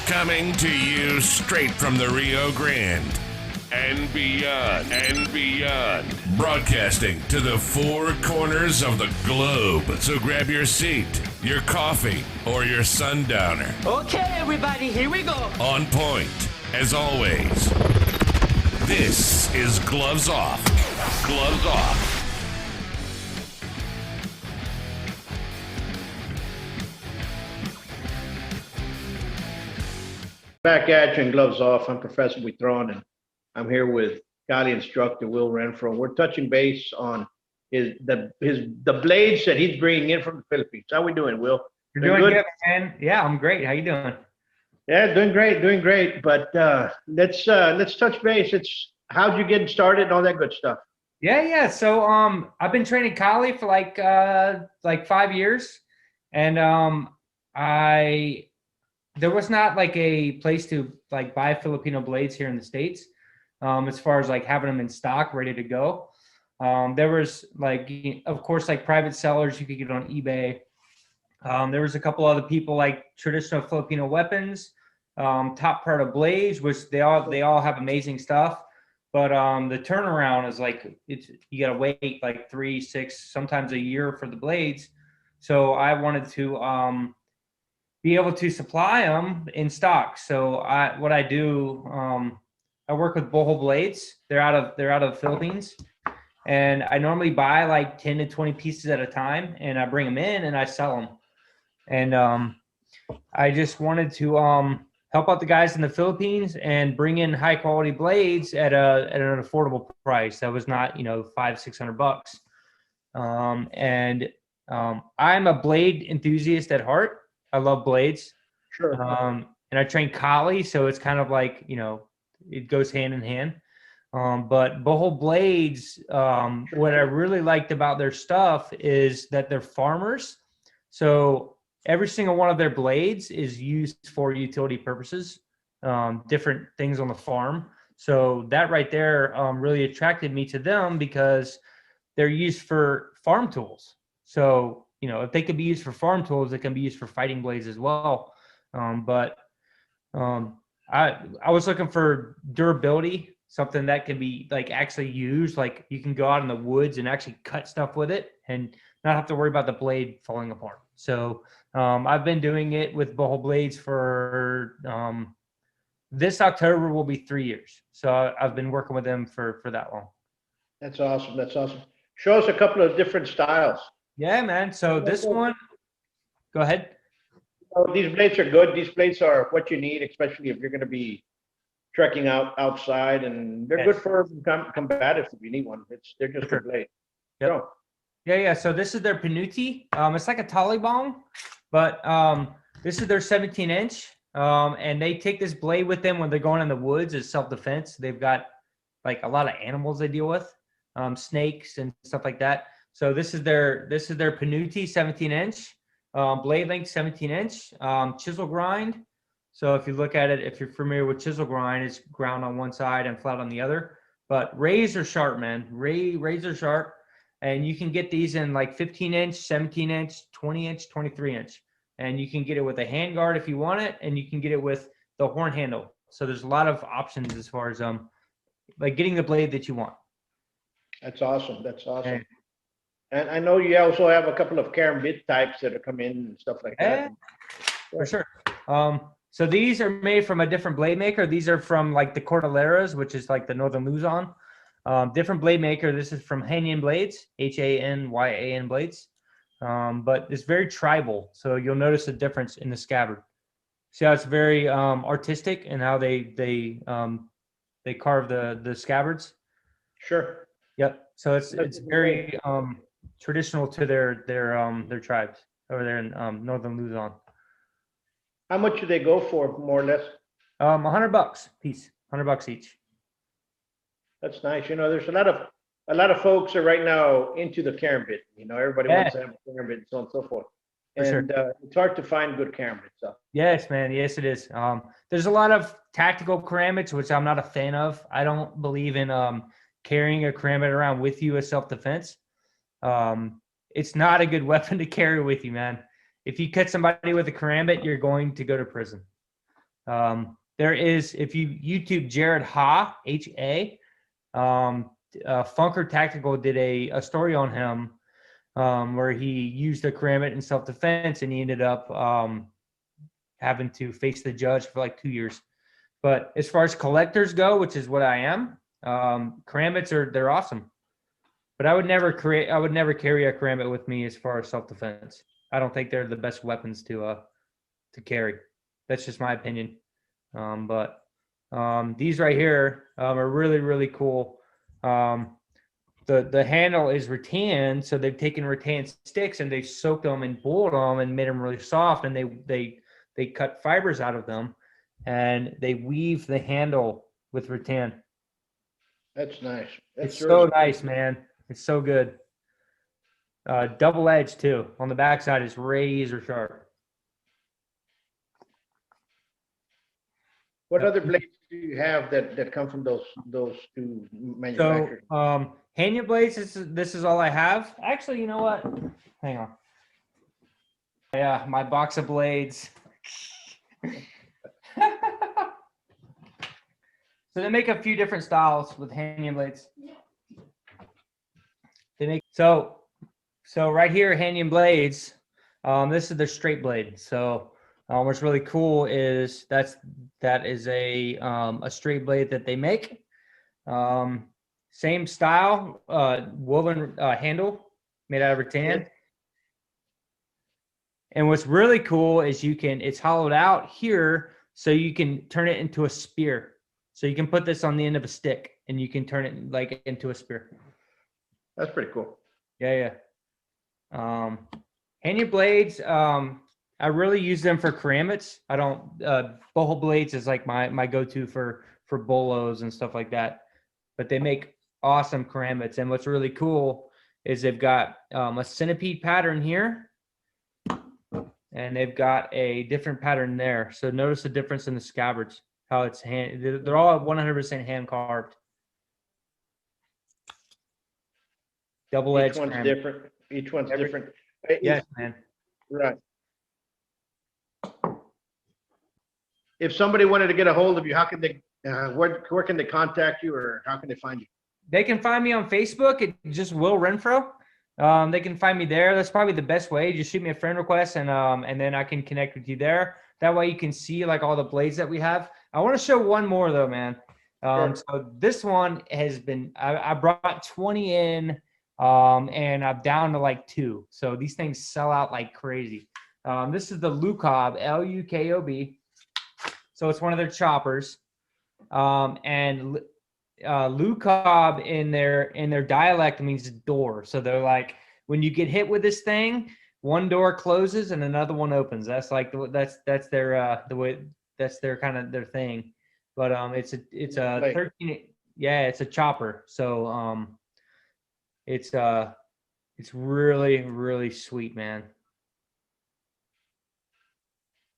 Coming to you straight from the Rio Grande and beyond. Broadcasting to the four corners of the globe. So grab your seat, your coffee, or your sundowner. Okay, everybody, here we go. On point, as always. This is Gloves Off. Gloves Off. Back at you and Gloves Off. I'm Professor Buitrón, and I'm here with Cali instructor Will Renfroe. We're touching base on the blades that he's bringing in from the Philippines. How we doing, Will? You're doing good, man. Yeah, I'm great. How you doing? Yeah, doing great. But let's touch base. How'd you get started and all that good stuff? Yeah. So I've been training Cali for like 5 years, and there was not like a place to like buy Filipino blades here in the States, as far as like having them in stock, ready to go. There was like, of course, like private sellers you could get on eBay. There was a couple other people like Traditional Filipino Weapons, Top Part of Blades, which they all have amazing stuff. But the turnaround is like, you got to wait like 3, 6, sometimes a year for the blades. So I wanted to be able to supply them in stock. So I work with Boho Blades. They're out of the Philippines, and I normally buy like 10 to 20 pieces at a time, and I bring them in and I sell them. And I just wanted to help out the guys in the Philippines and bring in high quality blades at an affordable price. That was not $500-600. I'm a blade enthusiast at heart. I love blades. Sure. And I train Kali, so it's kind of like, it goes hand in hand. But Boho Blades, what I really liked about their stuff is that they're farmers. So every single one of their blades is used for utility purposes, different things on the farm. So that right there really attracted me to them because they're used for farm tools. So if they can be used for farm tools, they can be used for fighting blades as well. I was looking for durability, something that can be like actually used, like you can go out in the woods and actually cut stuff with it and not have to worry about the blade falling apart. So I've been doing it with Boho Blades for this October will be 3 years. So I've been working with them for that long. That's awesome. Show us a couple of different styles. Yeah, man. So this one, go ahead. These blades are good. These blades are what you need, especially if you're going to be trekking outside, and they're good for combative if you need one. They're just good blades. Yep. So. Yeah. So this is their Panuti. It's like a Talibong, but this is their 17-inch. And they take this blade with them when they're going in the woods as self-defense. They've got like a lot of animals they deal with, snakes and stuff like that. So this is their Panuti 17-inch, blade length 17-inch, chisel grind. So if you look at it, if you're familiar with chisel grind, it's ground on one side and flat on the other. But razor sharp, man, razor sharp. And you can get these in like 15-inch, 17-inch, 20-inch, 23-inch. And you can get it with a hand guard if you want it, and you can get it with the horn handle. So there's a lot of options as far as like getting the blade that you want. That's awesome. Okay. And I know you also have a couple of karambit types that are come in and stuff like that. For sure. So these are made from a different blade maker. These are from like the Cordilleras, which is like the Northern Luzon. Different blade maker. This is from Hanyan Blades, Hanyan Blades. But it's very tribal. So you'll notice a difference in the scabbard. See how it's very artistic and how they carve the scabbards? Sure. Yep. So it's very traditional to their tribes over there in Northern Luzon. How much do they go for, more or less? $100 piece, $100 each. That's nice. There's a lot of folks are right now into the karambit. Everybody wants to have a karambit and so on and so forth. And it's hard to find good karambit stuff. Yes, man. Yes, it is. There's a lot of tactical karambits, which I'm not a fan of. I don't believe in carrying a karambit around with you as self-defense. It's not a good weapon to carry with you, man. If you cut somebody with a karambit, you're going to go to prison. There is, if you YouTube Jared Ha, H-A, Funker Tactical did a story on him where he used a karambit in self-defense, and he ended up having to face the judge for like 2 years. But as far as collectors go, which is what I am, karambits they're awesome. But I would never carry a karambit with me as far as self-defense. I don't think they're the best weapons to carry. That's just my opinion. But these right here are really, really cool. The handle is rattan, so they've taken rattan sticks and they've soaked them and boiled them and made them really soft, and they cut fibers out of them and they weave the handle with rattan. That's nice. That's It's so nice, man. It's so good. Double edged too. On the backside is razor sharp. What other blades do you have that come from those two manufacturers? So Hanya blades, this is all I have. Actually, you know what? Hang on. Yeah, my box of blades. So they make a few different styles with Hanya blades. They make so right here, Hanya blades. This is their straight blade. So what's really cool is that is a straight blade that they make. Same style, woven handle made out of rattan. And what's really cool is it's hollowed out here, so you can turn it into a spear. So you can put this on the end of a stick and you can turn it like into a spear. That's pretty cool. Yeah. Hanya blades, I really use them for karambits. I don't, boho blades is like my go-to for bolos and stuff like that. But they make awesome karambits. And what's really cool is they've got a centipede pattern here. And they've got a different pattern there. So notice the difference in the scabbards, how it's they're all 100% hand carved. Double edged. Each one's different. Each one's different. Yes, man. Right. If somebody wanted to get a hold of you, how can they, where can they contact you, or how can they find you? They can find me on Facebook. It's just Will Renfroe. They can find me there. That's probably the best way. Just shoot me a friend request, and then I can connect with you there. That way you can see like all the blades that we have. I want to show one more though, man. Sure. So this one has been, I brought 20 in, and I'm down to like 2. So these things sell out like crazy. This is the Lukob, Lukob. So it's one of their choppers. And Lukob in their dialect means door. So they're like, when you get hit with this thing, one door closes and another one opens. That's like that's their the way, that's their kind of their thing. But it's a 13, yeah, it's a chopper. So it's really, really sweet, man.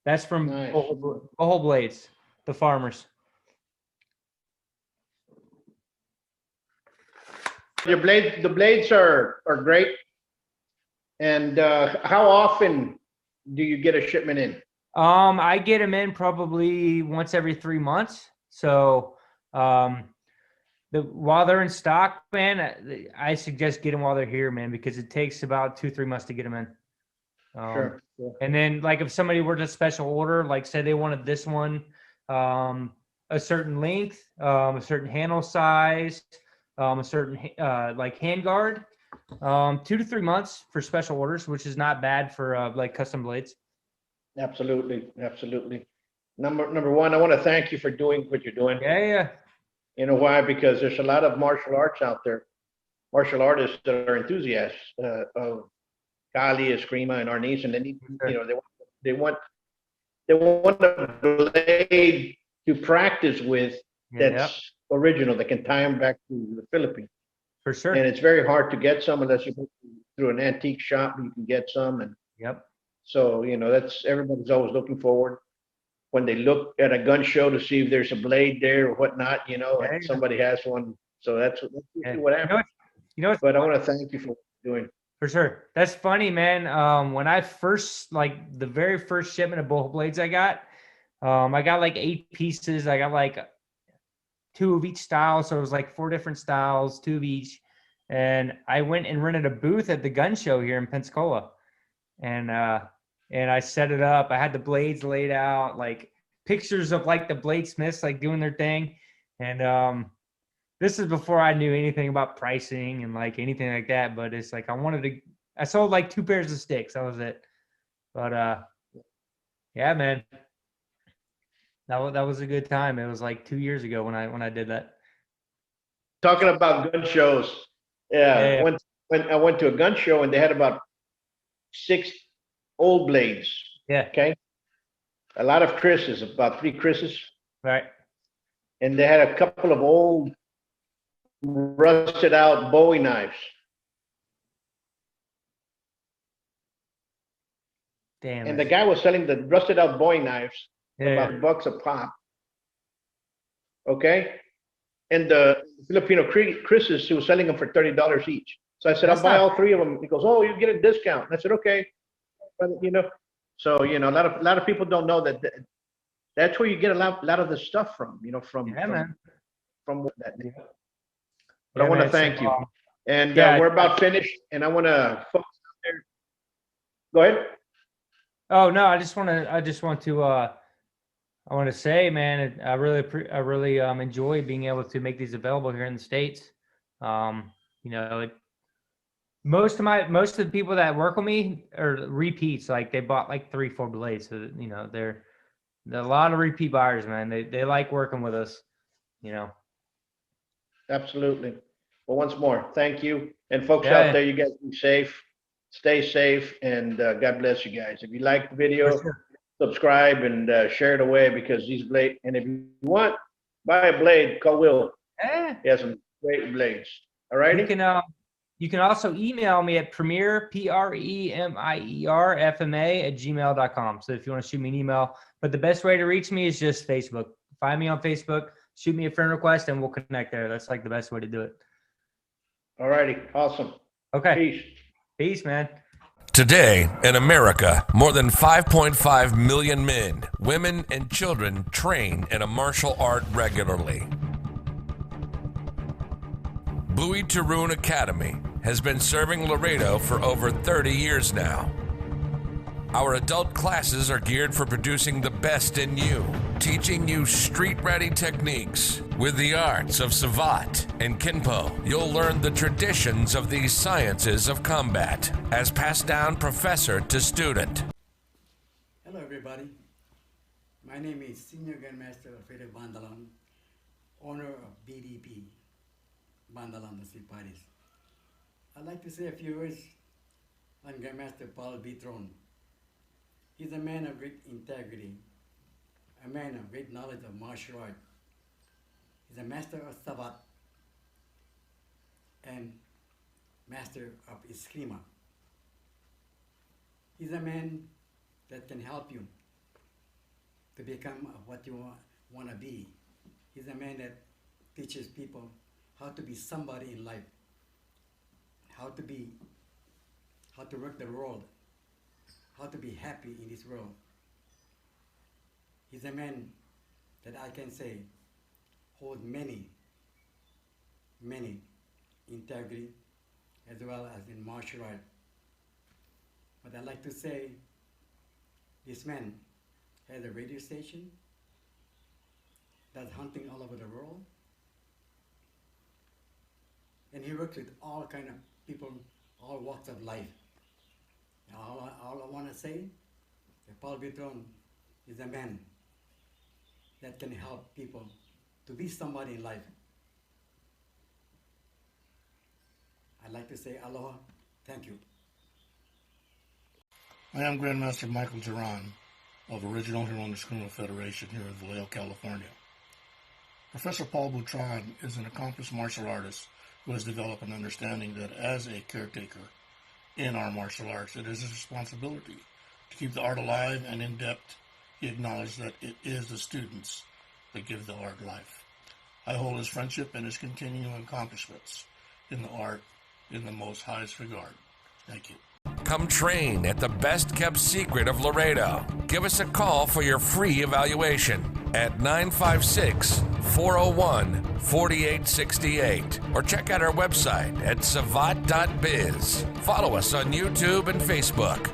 That's from Nice. Boho Blades, the farmers. The blades are great. And how often do you get a shipment in? I get them in probably once every 3 months. So while they're in stock, man, I suggest get them while they're here, man, because it takes about 2-3 months to get them in. Sure. And then, like, if somebody were to special order, like, say they wanted this one, a certain length, a certain handle size, a certain like hand guard, 2 to 3 months for special orders, which is not bad for like custom blades. Absolutely. Number one, I want to thank you for doing what you're doing. Yeah. You know why? Because there's a lot of martial arts out there, martial artists that are enthusiasts of Kali, Eskrima, and Arnis, and they need, they want a blade to practice with that's original, that can tie them back to the Philippines. For sure. And it's very hard to get some unless you go through an antique shop. You can get some, and so that's, everybody's always looking forward when they look at a gun show to see if there's a blade there or whatnot. And somebody has one. So that's what happens. But I want to thank you for what you're doing. For sure. That's funny, man. When I first, like, the very first shipment of boho blades I got, I got like 8 pieces. I got like 2 of each style. So it was like 4 different styles, 2 of each. And I went and rented a booth at the gun show here in Pensacola. And I set it up. I had the blades laid out, like pictures of like the bladesmiths like doing their thing. And this is before I knew anything about pricing and like anything like that. But it's like I sold like 2 pairs of sticks. That was it. But yeah, man. That was a good time. It was like 2 years ago when I did that. Talking about gun shows, yeah, Yeah. when I went to a gun show and they had about 6 old blades. Yeah. Okay, a lot of Chris's, about 3 Chris's, Right. and they had a couple of old rusted out Bowie knives. Damn. And the guy was selling the rusted out Bowie knives about Yeah. $1 a pop. Okay, and the Filipino Chris's, he was selling them for $30 each. So I said, That's I'll buy not- all 3 of them. He goes, oh, you get a discount. And I said, okay. But, so a lot of people don't know that that's where you get a lot of the stuff from. Yeah, man. From that. But Yeah, I want to man, thank so, you. And yeah, we're about finished. And I want to folks out there. Go ahead. Oh no, I want to say, man, I really enjoy being able to make these available here in the States. Most of the people that work with me are repeats. Like they bought like 3-4 blades. So they're a lot of repeat buyers, man. They like working with us. Absolutely. Well, once more, thank you. And folks Yeah. out there, you guys be safe. Stay safe, and God bless you guys. If you like the video, For sure. subscribe and share it away, because these blades, and if you want, buy a blade, call Will. Yeah. He has some great blades. All righty? You can also email me at Premier, PREMIERFMA@gmail.com. So if you want to shoot me an email, but the best way to reach me is just Facebook. Find me on Facebook, shoot me a friend request, and we'll connect there. That's like the best way to do it. All righty. Awesome. Okay. Peace. Peace, man. Today, in America, more than 5.5 million men, women, and children train in a martial art regularly. Buitron Academy has been serving Laredo for over 30 years now. Our adult classes are geared for producing the best in you, teaching you street-ready techniques. With the arts of Savate and Kinpo, you'll learn the traditions of these sciences of combat as passed down professor to student. Hello everybody, my name is Senior Grandmaster Alfredo Bandalan, owner of BDP, Bandalan the Siparis. I'd like to say a few words on Grandmaster Paul Buitrón. He's a man of great integrity, a man of great knowledge of martial art. He's a master of Savate and master of Eskrima. He's a man that can help you to become what you want to be. He's a man that teaches people how to be somebody in life, how to work the world, how to be happy in this world. He's a man that I can say holds many integrity as well as in martial art. But I'd like to say this man has a radio station, does hunting all over the world, and he works with all kind of people, all walks of life. All I want to say, that Paul Buitrón is a man that can help people to be somebody in life. I'd like to say aloha, thank you. I am Grandmaster Michael Duran of Original Hurones Criminal Federation here in Vallejo, California. Professor Paul Buitrón is an accomplished martial artist who has developed an understanding that as a caretaker in our martial arts, it is his responsibility to keep the art alive and in depth. He acknowledged that it is the students that give the art life. I hold his friendship and his continuing accomplishments in the art in the most highest regard. Thank you. Come train at the best kept secret of Laredo. Give us a call for your free evaluation at 956-401-4868 or check out our website at savat.biz. Follow us on YouTube and Facebook.